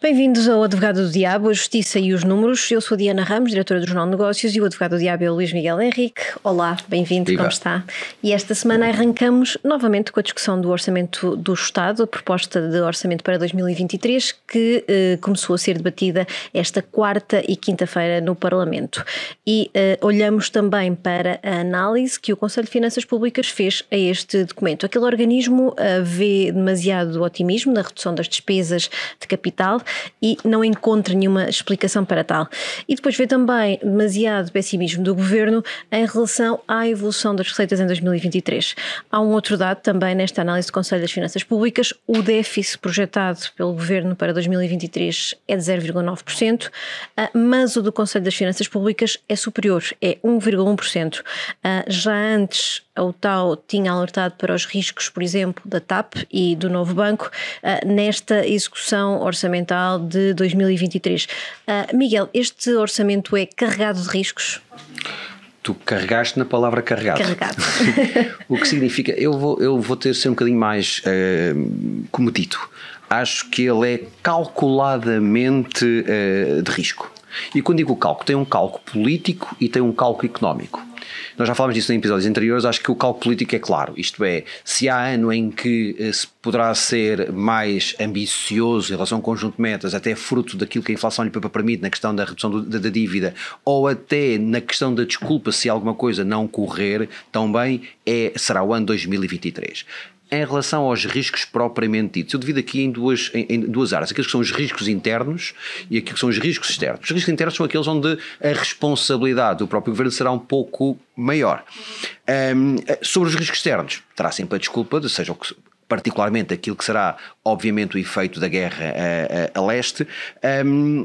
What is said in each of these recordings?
Bem-vindos ao Advogado do Diabo, a Justiça e os Números. Eu sou a Diana Ramos, diretora do Jornal de Negócios, e o Advogado do Diabo é o Luís Miguel Henrique. Olá, bem-vindo, como está? E esta semana arrancamos novamente com a discussão do Orçamento do Estado, a proposta de orçamento para 2023, que começou a ser debatida esta quarta e quinta-feira no Parlamento. E olhamos também para a análise que o Conselho de Finanças Públicas fez a este documento. Aquele organismo vê demasiado otimismo na redução das despesas de capital e não encontra nenhuma explicação para tal. E depois vê também demasiado pessimismo do Governo em relação à evolução das receitas em 2023. Há um outro dado também nesta análise do Conselho das Finanças Públicas: o déficit projetado pelo Governo para 2023 é de 0,9%, mas o do Conselho das Finanças Públicas é superior, é 1,1%. Já antes o TAU tinha alertado para os riscos, por exemplo, da TAP e do Novo Banco nesta execução orçamental de 2023. Miguel, este orçamento é carregado de riscos? Tu carregaste na palavra carregado. Carregado. O que significa, eu vou ter de ser um bocadinho mais cometido. Acho que ele é calculadamente de risco. E quando digo cálculo, tem um cálculo político e tem um cálculo económico. Nós já falámos disso em episódios anteriores. Acho que o cálculo político é claro, isto é, se há ano em que se poderá ser mais ambicioso em relação a um conjunto de metas, até fruto daquilo que a inflação lhe permite na questão da redução da dívida, ou até na questão da desculpa se alguma coisa não correr tão bem, será o ano 2023. Em relação aos riscos propriamente ditos, eu divido aqui em duas áreas: aqueles que são os riscos internos e aqueles que são os riscos externos. Os riscos internos são aqueles onde a responsabilidade do próprio Governo será um pouco maior. Sobre os riscos externos, terá sempre a desculpa, seja particularmente aquilo que será, obviamente, o efeito da guerra a leste,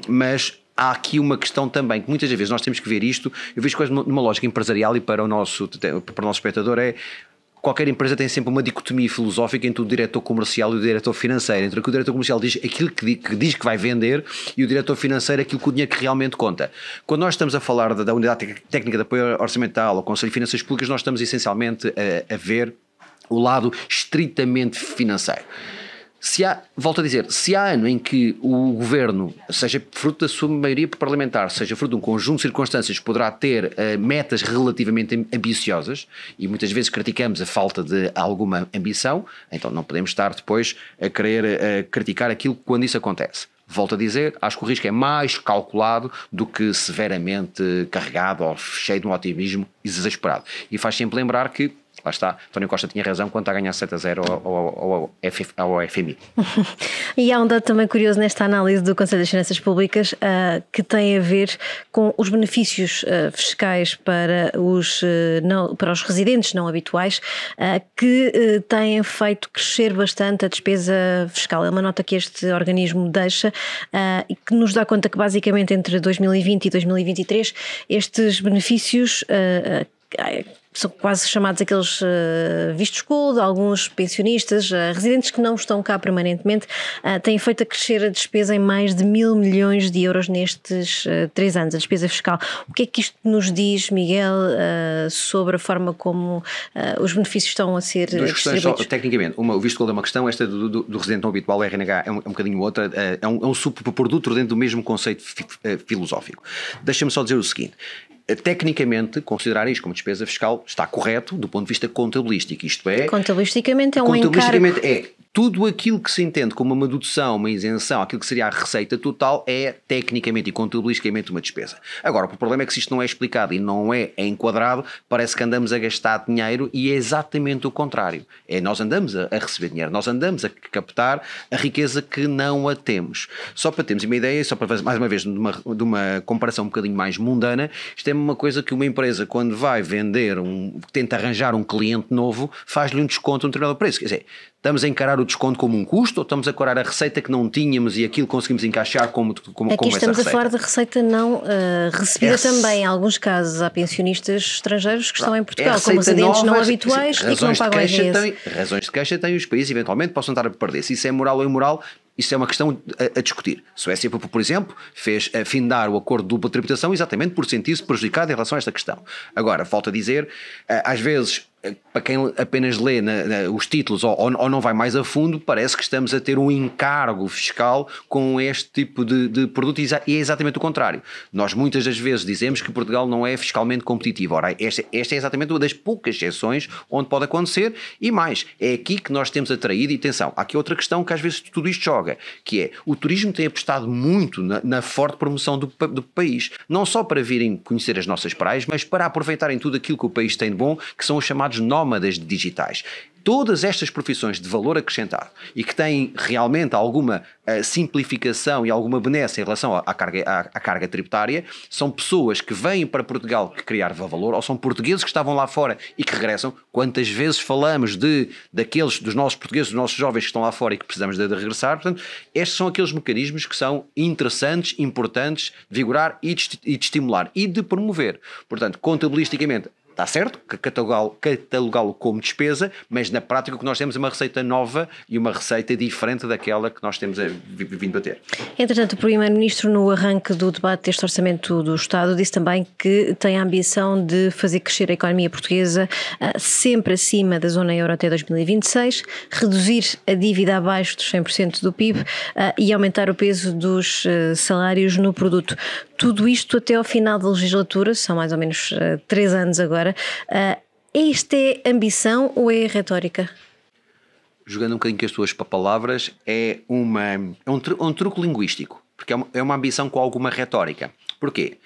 mas há aqui uma questão também, que muitas vezes nós temos que ver isto. Eu vejo quase numa lógica empresarial, e para o nosso espectador qualquer empresa tem sempre uma dicotomia filosófica entre o diretor comercial e o diretor financeiro, entre o que o diretor comercial diz aquilo que diz que vai vender e o diretor financeiro aquilo que o dinheiro que realmente conta. Quando nós estamos a falar da Unidade Técnica de Apoio Orçamental ou Conselho de Finanças Públicas, nós estamos essencialmente a ver o lado estritamente financeiro. Volto a dizer, se há ano em que o Governo, seja fruto da sua maioria parlamentar, seja fruto de um conjunto de circunstâncias, poderá ter metas relativamente ambiciosas, e muitas vezes criticamos a falta de alguma ambição, então não podemos estar depois a querer criticar aquilo quando isso acontece. Volto a dizer, acho que o risco é mais calculado do que severamente carregado ou cheio de um otimismo exasperado. E faz sempre lembrar que, lá está, António Costa tinha razão quando está a ganhar 7-0 ao FMI. E há um dado também curioso nesta análise do Conselho das Finanças Públicas que tem a ver com os benefícios fiscais para os residentes não habituais que têm feito crescer bastante a despesa fiscal. É uma nota que este organismo deixa e que nos dá conta que basicamente entre 2020 e 2023 estes benefícios são quase chamados aqueles vistos gold, alguns pensionistas, residentes que não estão cá permanentemente, têm feito a crescer a despesa em mais de 1.000 milhões de euros nestes 3 anos, a despesa fiscal. O que é que isto nos diz, Miguel, sobre a forma como os benefícios estão a ser distribuídos? Só, tecnicamente, o visto gold é uma questão, esta do residente não habitual, o RNH, é um bocadinho outra, é um subproduto dentro do mesmo conceito filosófico. Deixa-me só dizer o seguinte: tecnicamente, considerar isto como despesa fiscal está correto do ponto de vista contabilístico, isto é... Contabilisticamente é um encargo. Contabilisticamente tudo aquilo que se entende como uma dedução, uma isenção, aquilo que seria a receita total é tecnicamente e contabilisticamente uma despesa. Agora, o problema é que se isto não é explicado e não é enquadrado, parece que andamos a gastar dinheiro, e é exatamente o contrário. Nós andamos a receber dinheiro, nós andamos a captar a riqueza que não a temos. Só para termos uma ideia, só para fazer mais uma vez de uma comparação um bocadinho mais mundana, isto é uma coisa que uma empresa, quando vai vender, tenta arranjar um cliente novo, faz-lhe um desconto no determinado preço. Quer dizer, estamos a encarar o desconto como um custo, ou estamos a encarar a receita que não tínhamos e aquilo conseguimos encaixar como essa receita? Aqui estamos a falar de receita não recebida também, em alguns casos, há pensionistas estrangeiros que estão em Portugal, como residentes não habituais e que não pagam IRS. Razões de queixa têm os países, eventualmente possam estar a perder. Se isso é moral ou imoral, isso é uma questão a discutir. Suécia, por exemplo, fez findar o acordo de dupla tributação exatamente por sentir-se prejudicado em relação a esta questão. Agora, volto a dizer, às vezes para quem apenas lê os títulos ou não vai mais a fundo, parece que estamos a ter um encargo fiscal com este tipo de produto e é exatamente o contrário. Nós muitas das vezes dizemos que Portugal não é fiscalmente competitivo. Ora, esta é exatamente uma das poucas exceções onde pode acontecer e mais, é aqui que nós temos atraído, e atenção, há aqui outra questão que às vezes tudo isto joga, que é o turismo tem apostado muito na forte promoção do país, não só para virem conhecer as nossas praias, mas para aproveitarem tudo aquilo que o país tem de bom, que são os chamados nómadas digitais. Todas estas profissões de valor acrescentado e que têm realmente alguma simplificação e alguma benécia em relação à carga tributária, são pessoas que vêm para Portugal criar valor, ou são portugueses que estavam lá fora e que regressam. Quantas vezes falamos dos nossos portugueses, dos nossos jovens que estão lá fora e que precisamos de regressar? Portanto, estes são aqueles mecanismos que são interessantes, importantes, de vigorar e de estimular e de promover. Portanto, contabilisticamente, está certo, catalogá-lo como despesa, mas na prática o que nós temos é uma receita nova e uma receita diferente daquela que nós temos vindo a ter. Entretanto, o Primeiro-Ministro, no arranque do debate deste Orçamento do Estado, disse também que tem a ambição de fazer crescer a economia portuguesa sempre acima da zona euro até 2026, reduzir a dívida abaixo dos 100% do PIB e aumentar o peso dos salários no produto. Tudo isto até ao final da legislatura, são mais ou menos 3 anos agora. Esta é ambição ou é retórica? Jogando um bocadinho com as tuas palavras, é um truque linguístico, porque é uma ambição com alguma retórica. Porquê?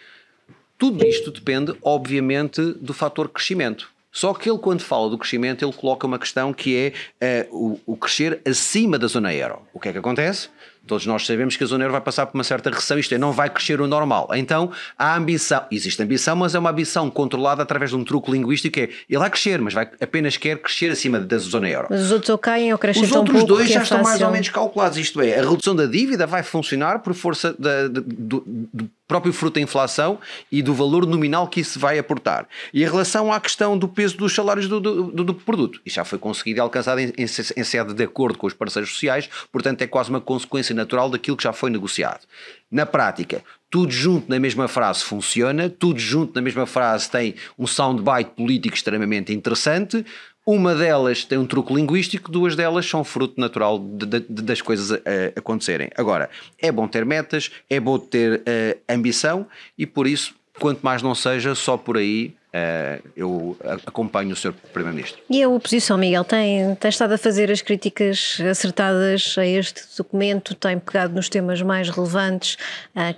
Tudo isto depende, obviamente, do fator crescimento. Só que ele, quando fala do crescimento, ele coloca uma questão que é o crescer acima da zona euro. O que é que acontece? Todos nós sabemos que a zona euro vai passar por uma certa recessão, isto é, não vai crescer o normal. Então, há ambição, existe ambição, mas é uma ambição controlada através de um truque linguístico que é, ele vai crescer, mas apenas quer crescer acima da zona euro. Mas os outros ou caem ou crescem tão pouco. Os outros dois já estão mais ou menos calculados, isto é, a redução da dívida vai funcionar por força do próprio fruto da inflação e do valor nominal que isso vai aportar. E em relação à questão do peso dos salários do produto, isso já foi conseguido e alcançado em sede de acordo com os parceiros sociais, portanto é quase uma consequência natural daquilo que já foi negociado. Na prática, tudo junto na mesma frase funciona, tudo junto na mesma frase tem um soundbite político extremamente interessante. Uma delas tem um truque linguístico, 2 delas são fruto natural das coisas acontecerem. Agora, é bom ter metas, é bom ter ambição e por isso, quanto mais não seja, só por aí eu acompanho o Sr. Primeiro-Ministro. E a oposição, Miguel, tem estado a fazer as críticas acertadas a este documento, tem pegado nos temas mais relevantes.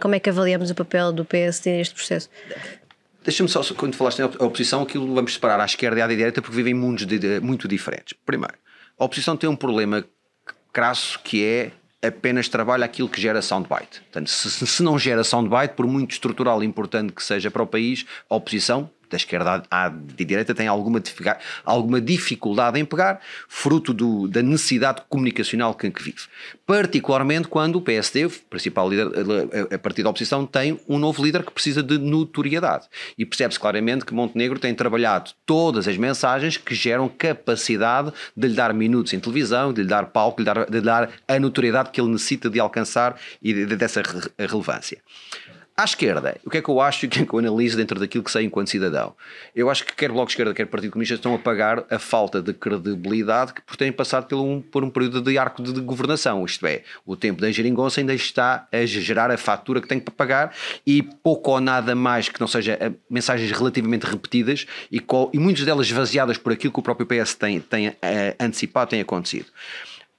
Como é que avaliamos o papel do PSD neste processo? Deixa-me só, quando falaste em oposição, aquilo vamos separar à esquerda e à direita porque vivem mundos muito diferentes. Primeiro, a oposição tem um problema crasso que é apenas trabalha aquilo que gera soundbite. Portanto, se não gera soundbite, por muito estrutural e importante que seja para o país, a oposição da esquerda à direita tem alguma dificuldade em pegar, fruto da necessidade comunicacional que vive. Particularmente quando o PSD, o principal líder, a partir da oposição, tem um novo líder que precisa de notoriedade. E percebe-se claramente que Montenegro tem trabalhado todas as mensagens que geram capacidade de lhe dar minutos em televisão, de lhe dar palco, de lhe dar a notoriedade que ele necessita de alcançar e dessa relevância. À esquerda, o que é que eu acho e o que é que eu analiso dentro daquilo que sei enquanto cidadão? Eu acho que quer Bloco de Esquerda, quer Partido Comunista estão a pagar a falta de credibilidade que por terem passado por um período de arco de governação. Isto é, o tempo da geringonça ainda está a gerar a fatura que tem para pagar e pouco ou nada mais que não seja mensagens relativamente repetidas e muitas delas esvaziadas por aquilo que o próprio PS tem antecipado, tem acontecido.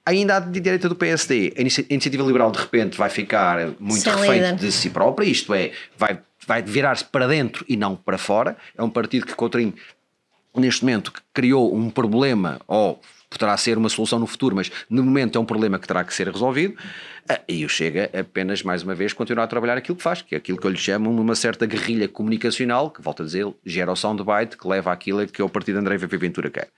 Ainda à direita do PSD, a Iniciativa Liberal de repente vai ficar muito refém de si própria, isto é, vai virar-se para dentro e não para fora. É um partido que Coutrinho, neste momento, criou um problema, ou poderá ser uma solução no futuro, mas no momento é um problema que terá que ser resolvido. E o Chega apenas, mais uma vez, continuar a trabalhar aquilo que faz, que é aquilo que eu lhe chamo uma certa guerrilha comunicacional, que, volto a dizer, gera o soundbite, que leva àquilo que é o partido de André Ventura quer.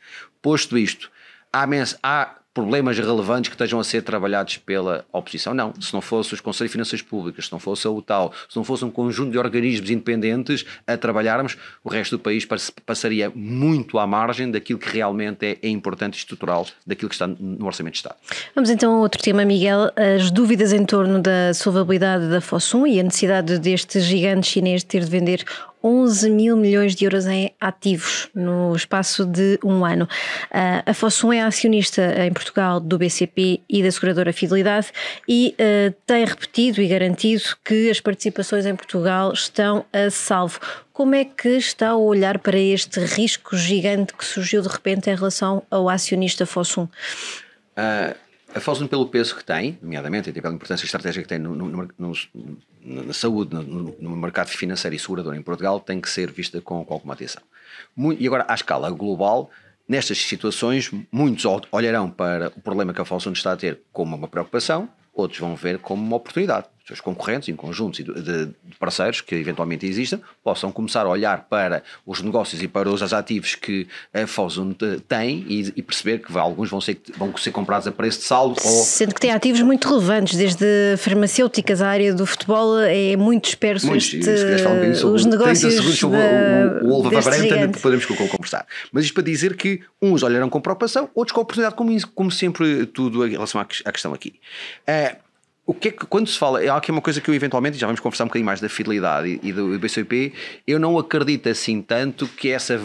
Posto isto, há problemas relevantes que estejam a ser trabalhados pela oposição? Não. Se não fosse os Conselhos de Finanças Públicas, se não fosse a UTAU, se não fosse um conjunto de organismos independentes a trabalharmos, o resto do país passaria muito à margem daquilo que realmente é importante e estrutural daquilo que está no Orçamento de Estado. Vamos então a outro tema, Miguel. As dúvidas em torno da solvabilidade da Fosun e a necessidade deste gigante chinês ter de vender 11 mil milhões de euros em ativos no espaço de um ano. A Fosun é acionista em Portugal do BCP e da seguradora Fidelidade e tem repetido e garantido que as participações em Portugal estão a salvo. Como é que está a olhar para este risco gigante que surgiu de repente em relação ao acionista Fosun? A Fosun, pelo peso que tem, nomeadamente, e pela importância estratégica que tem na saúde, no mercado financeiro e segurador em Portugal, tem que ser vista com alguma atenção. E agora, à escala global, nestas situações, muitos olharão para o problema que a Fosun está a ter como uma preocupação, outros vão ver como uma oportunidade. Os seus concorrentes, em conjuntos de parceiros que eventualmente existam, possam começar a olhar para os negócios e para os ativos que a Fosun tem e perceber que alguns vão ser comprados a preço de saldo. Sendo que tem ativos muito relevantes, desde farmacêuticas à área do futebol, é muito disperso os negócios. 30 segundos o Olva Vabrenta, podemos conversar. Mas isto para dizer que uns olharão com preocupação, outros com oportunidade, como sempre tudo em relação à questão aqui. Quando se fala, há aqui uma coisa que eu eventualmente, já vamos conversar um bocadinho mais da Fidelidade e do BCP, eu não acredito assim tanto que essa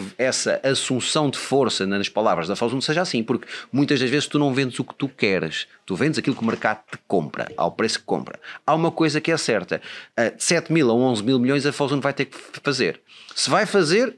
assunção de força nas palavras da Fosun seja assim, porque muitas das vezes tu não vendes o que tu queres, tu vendes aquilo que o mercado te compra, ao preço que compra. Há uma coisa que é certa, de 7 mil a 11 mil milhões a Fosun vai ter que fazer. Se vai fazer,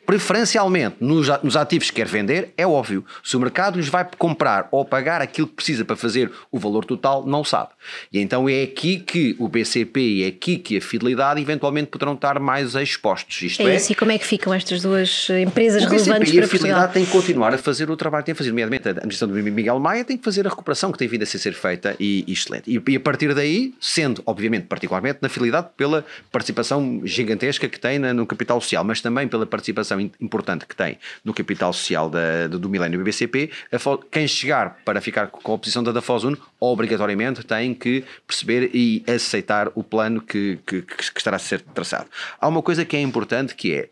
preferencialmente nos ativos que quer vender, é óbvio. Se o mercado lhes vai comprar ou pagar aquilo que precisa para fazer o valor total, não sabe. E então é aqui que o BCP e é aqui que a Fidelidade eventualmente poderão estar mais expostos. Isto é isso, e como é que ficam estas duas empresas relevantes para Portugal? O BCP e a Fidelidade têm que continuar a fazer o trabalho que têm a fazer, nomeadamente a administração do Miguel Maia tem que fazer a recuperação que tem vindo a ser feita e excelente. E a partir daí, sendo, obviamente, particularmente na Fidelidade, pela participação gigantesca que tem no capital social, mas também pela participação importante que tem no capital social do Millennium BCP, quem chegar para ficar com a posição da Fosun, obrigatoriamente tem que perceber e aceitar o plano que estará a ser traçado. Há uma coisa que é importante, que é,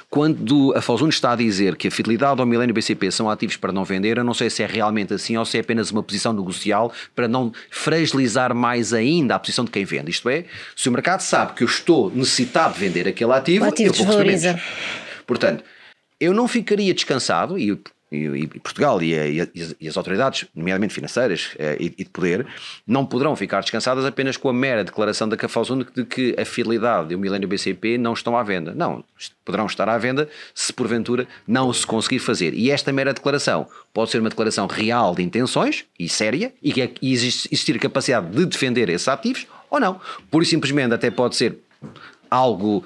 quando a Fosun está a dizer que a Fidelidade ou o Millennium BCP são ativos para não vender, eu não sei se é realmente assim ou se é apenas uma posição negocial para não fragilizar mais ainda a posição de quem vende. Isto é, se o mercado sabe que eu estou necessitado de vender aquele ativo, eu vou receber menos. Portanto, eu não ficaria descansado, e Portugal e as autoridades, nomeadamente financeiras e de poder, não poderão ficar descansadas apenas com a mera declaração da Fosun de que a Fidelidade e o Millennium BCP não estão à venda. Não, poderão estar à venda se porventura não se conseguir fazer. E esta mera declaração pode ser uma declaração real de intenções e séria e existir a capacidade de defender esses ativos ou não. Pura e simplesmente até pode ser algo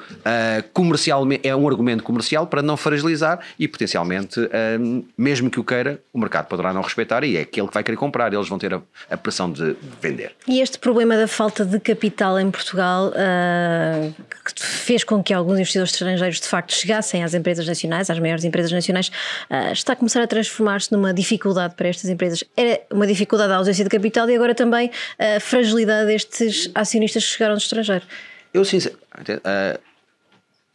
comercialmente, é um argumento comercial para não fragilizar e potencialmente, mesmo que o queira, o mercado poderá não respeitar e é aquele que vai querer comprar, eles vão ter a pressão de vender. E este problema da falta de capital em Portugal que fez com que alguns investidores estrangeiros de facto chegassem às empresas nacionais, às maiores empresas nacionais, está a começar a transformar-se numa dificuldade para estas empresas. Era uma dificuldade a ausência de capital e agora também a fragilidade destes acionistas que chegaram do estrangeiro. Eu sinceramente,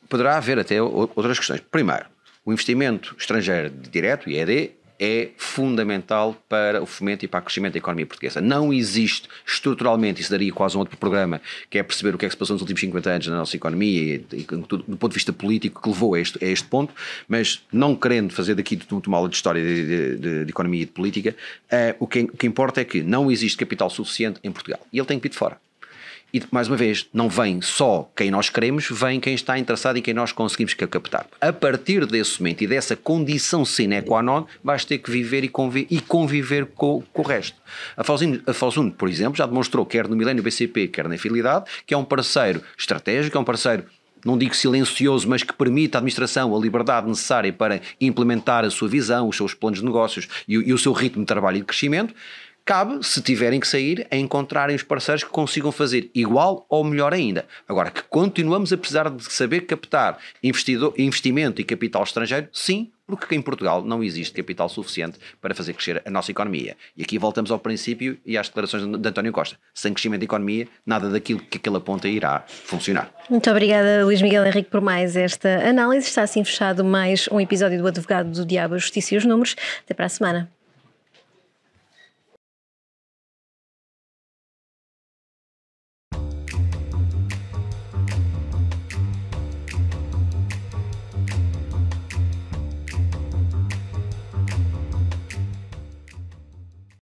poderá haver até outras questões. Primeiro, o investimento estrangeiro direto, IED, é fundamental para o fomento e para o crescimento da economia portuguesa. Não existe estruturalmente, isso daria quase um outro programa, que é perceber o que é que se passou nos últimos 50 anos na nossa economia e do ponto de vista político que levou a este ponto, mas não querendo fazer daqui uma aula de história de economia e de política, o que importa é que não existe capital suficiente em Portugal e ele tem que vir de fora. E, mais uma vez, não vem só quem nós queremos, vem quem está interessado e quem nós conseguimos captar. A partir desse momento e dessa condição sine qua non, vais ter que viver e conviver com o resto. A Fosun, por exemplo, já demonstrou, quer no Millennium BCP, quer na Fidelidade, que é um parceiro estratégico, é um parceiro, não digo silencioso, mas que permite à administração a liberdade necessária para implementar a sua visão, os seus planos de negócios e o seu ritmo de trabalho e de crescimento. Cabe, se tiverem que sair, a encontrarem os parceiros que consigam fazer igual ou melhor ainda. Agora, que continuamos a precisar de saber captar investimento e capital estrangeiro, sim, porque em Portugal não existe capital suficiente para fazer crescer a nossa economia. E aqui voltamos ao princípio e às declarações de António Costa. Sem crescimento da economia, nada daquilo que aquele aponta irá funcionar. Muito obrigada, Luís Miguel Henrique, por mais esta análise. Está assim fechado mais um episódio do Advogado do Diabo, a Justiça e os Números. Até para a semana.